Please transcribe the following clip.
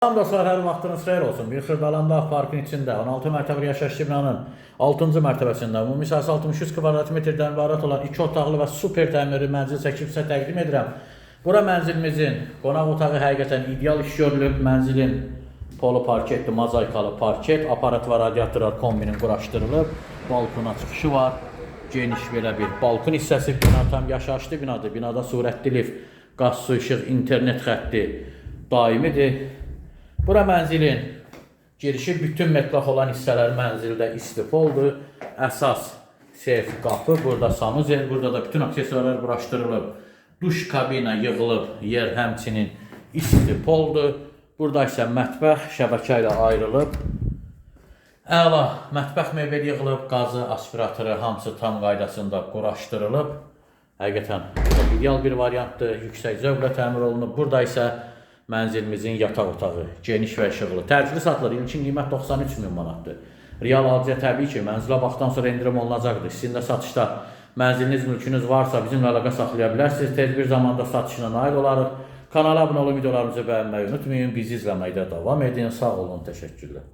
Salam dostlar, hər vaxtınız xeyir olsun. Bir Xırdalan Dağ Parkın içində 16 mərtəbəli yaşayış binanın 6-cı mərtəbəsində ümumi sahəsi 63 kvadrat metrdən ibarət olan 2 otaqlı və super təmirli mənzil çəkib sizə təqdim edirəm. Bura mənzilimizin qonaq otağı həqiqətən ideal iş görülüb. Mənzilin polo parketli, mozaikalı parket, aparat və radiatorlar kombinin quraşdırılıb. Balkona çıxışı var. Geniş belə bir balkon hissəsi. Bina tam yaşayışlı binadır. Binada sürətli lift, qaz, su, işıq, internet xətti daimidir. Bura mənzilin girişi bütün metlaq olan hissələr mənzildə istifoldur. Əsas seyf qapı, burada sanuzel, burada da bütün aksesuarlar quraşdırılıb. Duş kabina yığılıb, yer həmçinin istifoldur. Burada isə mətbəx şəbəkə ilə ayrılıb. Əla mətbəx mebel yığılıb, qazı, aspiratoru hamısı tam qaydasında quraşdırılıb. Həqiqətən çox ideal bir variantdır, yüksək zövqlə təmir olunub. Burada isə mənzilimizin yataq otağı, geniş və işıqlı. Təcili satılır, ilkin qiymət 93 min manatdır. Real alıcıya təbii ki, mənzilə baxdan sonra endirim olunacaqdır. Sizin də satışda mənziliniz, mülkünüz varsa bizimlə əlaqə saxlaya bilərsiniz. Tez bir zamanda satışına nail olarıq. Kanala abunə olun, videolarımızı bəyənməyi unutmayın. Bizi izləməkdə davam edin. Sağ olun, təşəkkürlər.